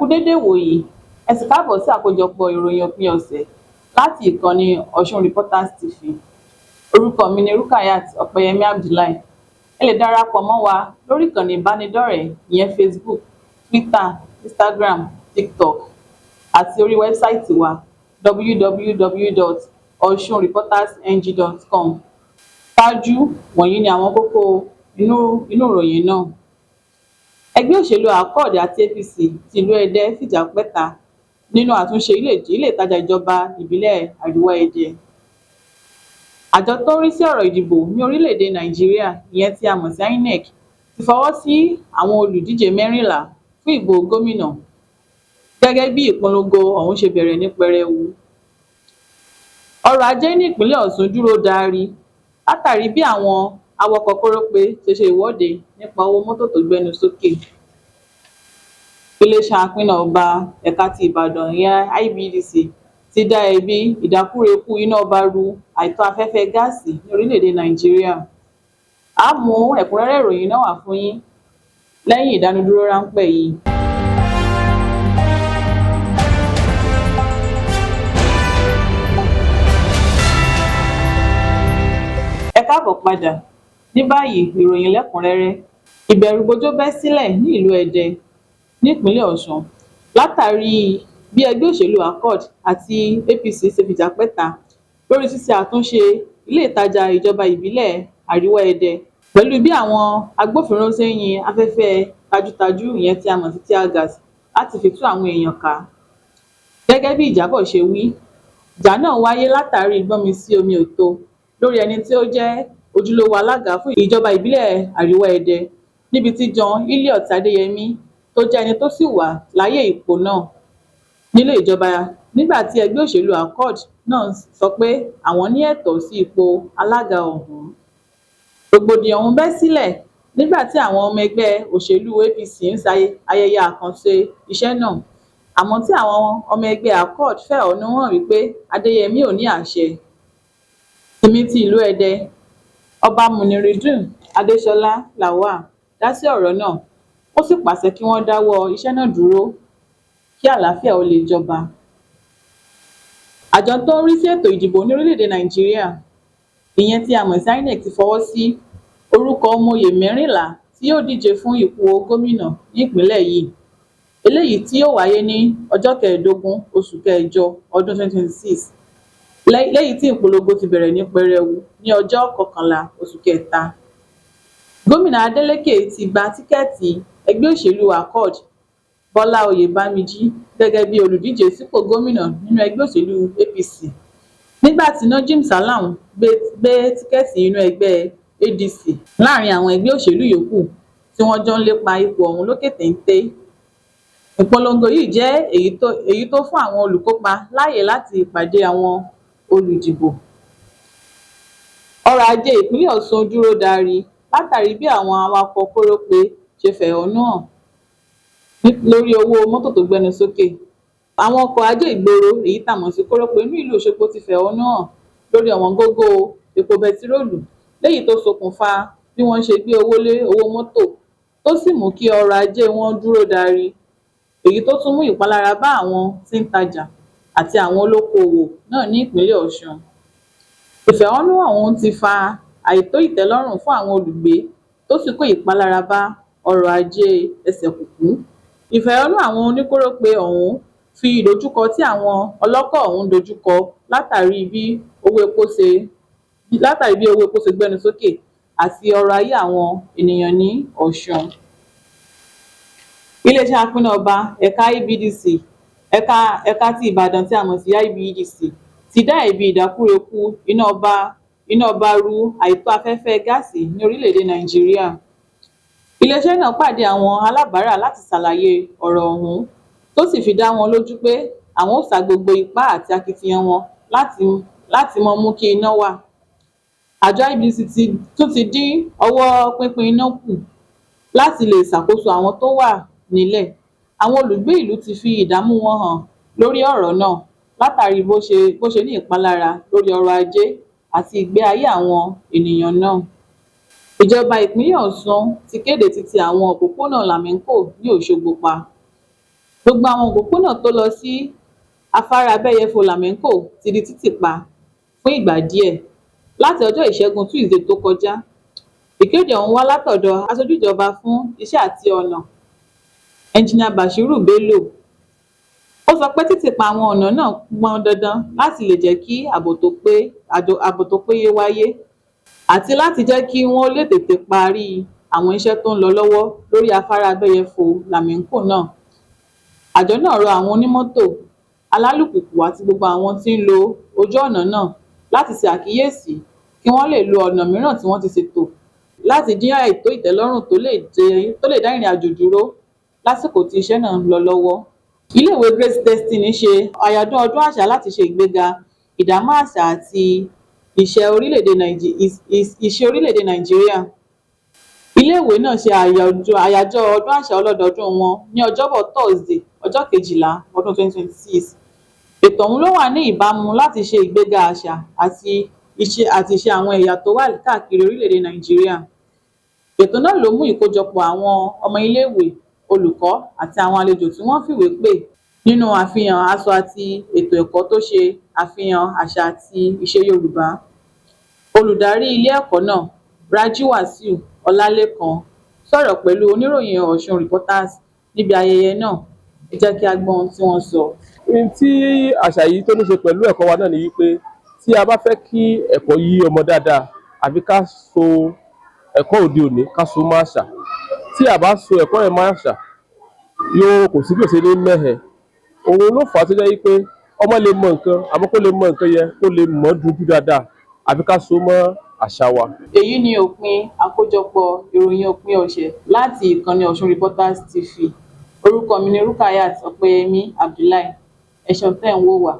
kú dédé wòyí, ẹ sì káàbọ̀ sí àkójọpọ̀ ìròyìn òpin ọ̀sẹ̀ láti ìkànnì Ọ̀ṣun Reporters TV. Orúkọ mi ni Rukayat Ọpẹ́yẹmí Abdullahi. Ẹ lè darapọ̀ mọ́ wa lórí ìkànnì ìbánidọ́rẹ̀ẹ́ ìyẹn Facebook, Twitter, Instagram, TikTok àti orí wẹ́bsáìtì wa www.osunreportersng.com. Ṣáájú, wọ̀nyí ni àwọn kókó inú ìròyìn náà. Ẹgbẹ́ òṣèlú ACORD àti APC ti ìlú Ẹdẹ fìjà pẹ́ta nínú àtúnṣe ilé ìtajà ìjọba ìbílẹ̀ Àríwá Ẹdẹ. Àjọ tó ń rí sí ọ̀rọ̀ ìdìbò ní orílẹ̀-èdè Nàìjíríà ìyẹn tí a mọ̀ sí INEC ti fọwọ́ sí àwọn olùdíje 14 fún ìbò gómìnà gẹ́gẹ́ bí ìpolongo ọ̀hún ṣe bẹ̀rẹ̀ ní pẹrẹwu. Ọrọ̀ ajé ní ìpínlẹ̀ Ọ̀ṣun dúró daari látàrí bí àwọn awakọ̀ kórópè ṣe ṣe ìwọ́de nípa owó mọ́tò tó gbẹnu sókè. Iléeṣẹ́ apínná ọba ẹ̀ka ti Ìbàdàn ìyẹn IBEDC ti dá ẹ̀bi ìdákúrekú iná ọba ru àìtó afẹ́fẹ́ gáàsì ní orílẹ̀-èdè Nàìjíríà. A mú ẹ̀kúnrẹ́rẹ́ ìròyìn náà wá fún yín lẹ́yìn ìdánudúró ráńpẹ́ yìí. Ẹ káàbọ̀ padà. Ní báyìí, ìròyìn lẹ́kùnrẹ́rẹ́. Ìbẹ̀rùbojo bẹ́ sílẹ̀ ní ìlú Ẹdẹ nípínlẹ̀ Ọ̀ṣun látàrí bí ẹgbẹ́ òṣèlú ACORD àti APC ṣe fìjà pẹ́ta lórí ṣíṣe àtúnṣe ilé ìtajà ìjọba ìbílẹ̀ Àríwá Ẹdẹ pẹ̀lú bí àwọn agbófinró ṣe ń yin afẹ́fẹ́ tajútajú ìyẹn tí a mọ̀ sí tear gas láti fi tú àwọn èèyàn ká. Gẹ́gẹ́ bí ìjábọ̀ ṣe wí, ìjà náà wáyé látàrí gbọ́nmi sí omi òto lórí ẹni tí ó jẹ́ ojúlówó alága fún ìjọba ìbílẹ̀ Àríwá Ẹdẹ níbi tí John Elliot Adéyẹmí tó jẹ́ ẹni tó sì wà láyé ipò náà nílé ìjọba nígbà tí ẹgbẹ́ òṣèlú ACORD náà sọ pé àwọn ní ẹ̀tọ́ sí ipò alága ọ̀hún. Rògbòdìyàn ọ̀hún bẹ́ sílẹ̀ nígbà tí àwọn ọmọ ẹgbẹ́ òṣèlú APC ń ṣe ayẹyẹ àkànṣe iṣẹ́ náà, àmọ́ tí àwọn ọmọ ẹgbẹ́ ACORD fẹ̀hónú hàn wípé Adéyẹmí ò ní àṣẹ. Tìmì ti ìlú Ẹdẹ, Ọba Muniruddin Adéṣọlá Lawal dá sí ọ̀rọ̀ náà, ó sì pàṣẹ kí wọ́n dáwọ́ iṣẹ́ náà dúró kí àlàáfíà ó lè jọba. Àjọ tó ń rí sí ètò ìdìbò ní orílẹ̀-èdè Nàìjíríà ìyẹn tí a mọ̀ sí INEC ti fọwọ́ sí orúkọ ọmọoyè 14 tí yóò díje fún ipò gómìnà ní ìpínlẹ̀ yìí, eléyìí tí yóò wáyé ní ọjọ́ 15 oṣù kẹjọ ọdún 2026, lẹ́yìn tí ìpolongo ti bẹ̀rẹ̀ ní pẹrẹwu ní ọjọ́ 11 oṣù kẹta. Gómìnà Adeleke ti gba tíkẹ́ẹ̀tì ẹgbẹ́ òṣèlú ACORD Bọ́lá Oyèbámíjí gẹ́gẹ́ bí olùdíje sípò gómìnà nínú ẹgbẹ́ òṣèlú APC, nígbà tí Najim Salam gbé tíkẹ́ẹ̀tì inú ẹgbẹ́ ADC láàrin àwọn ẹgbẹ́ òṣèlú yòókù tí wọ́n jọ ń lépa ipò ọ̀hún lókè téńté. Ìpolongo yìí jẹ́ èyí tó fún àwọn olùkópa láàyè láti pàdé àwọn olùdìbò. Ọrọ̀ ajé ìpínlẹ̀ Ọ̀ṣun dúró daari látàrí bí àwọn awakọ̀ kórópè ṣe fẹ̀hónú hàn lórí owó mọ́tò tó gbẹnu sókè. Àwọn ọkọ̀ ajé ìgboro èyí tá mọ̀ sí kórópè ní ìlú Òṣogbo ti fẹ̀hónú hàn lórí ọ̀wọ́ngógó epo bẹtiróòlù, léyìí tó ṣokùnfà bí wọ́n ṣe gbé owó lé owó mọ́tò tó sì mú kí ọrọ̀ ajé wọn dúró daari, èyí tó tún mú ìpalára bá àwọn tí ń tajà àti àwọn olókoòwò náà ní ìpínlẹ̀ Ọ̀ṣun. Ìfẹ̀hónúhàn ọ̀hún ti fa àìtó ìtẹ́lọ́rùn fún àwọn olùgbé tó sì kó ìpalára bá ọrọ̀ ajé ẹsẹ̀ kùkú. Ìfẹ̀hónú àwọn oníkórópè ọ̀hún fi ìdojúkọ tí àwọn ọlọ́kọ̀ ọ̀hún dojúkọ látàrí bí owó epo ṣe gbẹnu sókè àti ọrọ̀ ayé àwọn ènìyàn ní Ọ̀ṣun. Iléeṣẹ́ apínná ọba ẹ̀ka IBEDC ẹ̀ka ti Ìbàdàn tí a mọ̀ sí IBEDC ti dá ẹ̀bi ìdákúrekú iná ọba ru àìtó afẹ́fẹ́ gáàsì ní orílẹ̀-èdè Nàìjíríà. Iléeṣẹ́ náà pàdé àwọn alábàárà láti ṣàlàyé ọ̀rọ̀ ọ̀hún tó sì fi dá wọn lójú pé àwọn ó sa gbogbo ipá àti akitiyan wọn láti mú kí iná wà. Àjọ IBEDC tún ti dín ọwọ́ pínpín iná kù láti lè ṣàkóso àwọn tó wà nílẹ̀. Àwọn olùgbé ìlú ti fi ìdààmú wọn hàn lórí ọ̀rọ̀ náà látàrí bó ṣe ní ìpalára lórí ọrọ̀ ajé àti ìgbé ayé àwọn ènìyàn náà. Ìjọba ìpínlẹ̀ Ọ̀ṣun ti kéde títì àwọn òpópónà Làmíńkò ní Òṣogbo pa. Gbogbo àwọn òpópónà tó lọ sí afárá abẹ́yẹfò Lamenco ti di títì pa fún ìgbà díẹ̀ láti ọjọ́ Ìṣẹ́gun Tuesday tó kọjá. Ìkéde ọ̀hún wá látọ̀dọ̀ aṣojú ìjọba fún iṣẹ́ àti ọ̀nà, Engineer Bashiru Bello. Ó sọ pé títìpa àwọn ọ̀nà náà pọn dandan láti lè jẹ́ kí ààbò tó péye wáyé àti láti jẹ́ kí wọ́n lè tètè parí àwọn iṣẹ́ tó ń lọ lọ́wọ́ lórí afárá abẹ́yẹfò Lamenco náà. Àjọ náà rọ àwọn onímọ́tò, alálùpùpù àti gbogbo àwọn tí ń lo ojú ọ̀nà náà láti ṣe àkíyèsí kí wọ́n lè lo ọ̀nà mìíràn tí wọ́n ti ṣètò láti dín àìtó ìtẹ́lọ́rùn tó lè dá ìrìn àjò dúró lásìkò tí iṣẹ́ náà ń lọ lọ́wọ́. Iléèwé Grace Destiny ṣe àyájọ́ ọdún àṣà láti ṣe ìgbéga ìdámọ̀ àṣà àti ìṣe orílẹ̀-èdè Nàìjíríà. Iléèwé náà ṣe àyájọ́ ọdún àṣà ọlọ́dọọdún wọn ní Ọjọ́bọ̀ Thursday, ọjọ́ 12 ọdún 2026. Ètò ọ̀hún ló wà ní ìbámu láti ṣe ìgbéga àṣà àti ìṣe àwọn ẹ̀yà tó wà káàkiri orílẹ̀-èdè Nàìjíríà. Ètò náà ló mú ìkójọpọ̀ àwọn ọmọ iléèwé, olùkọ́ àti àwọn àlejò tí wọ́n fìwé pè nínú àfihàn aṣọ àti ètò ẹ̀kọ́ tó ṣe àfihàn àṣà àti ìṣe Yorùbá. Olùdarí ilé ẹ̀kọ́ náà, Rájí Wàsíù Ọlálékan, sọ̀rọ̀ pẹ̀lú oníròyìn Ọ̀ṣun Reporters níbi ayẹyẹ náà. Ẹ jẹ́ kí a gbọ́ ohun tí wọ́n sọ. Ohun tí àṣà yìí tó ní ṣe pẹ̀lú ẹ̀kọ́ wa náà ni wípé tí a bá fẹ́ kí ẹ̀kọ́ yí ọmọ dáadáa, àbí ká so ẹ̀kọ́ òde òní ká so mọ́ àṣà. Tí a bá so ẹ̀kọ́ yẹn mọ́ àṣà, kò sí bí ó ṣe ní mẹ́hẹ̀. Òun ló fà á tó jẹ́ wípé ọmọ lè mọ nǹkan, àmọ́ kó lè mọ nǹkan yẹn kó lè mọ̀ dúdú dáadáa, àbí ká so mọ́ àṣà wa. Èyí ni òpin àkójọpọ̀ ìròyìn òpin ọ̀sẹ̀ láti ìkànnì Ọ̀ṣun Reporters TV. Orúkọ mi ni Rukayat Ọpẹ́yẹmí Abdullahi. Ẹ ṣeun tẹ́ ń wò wá.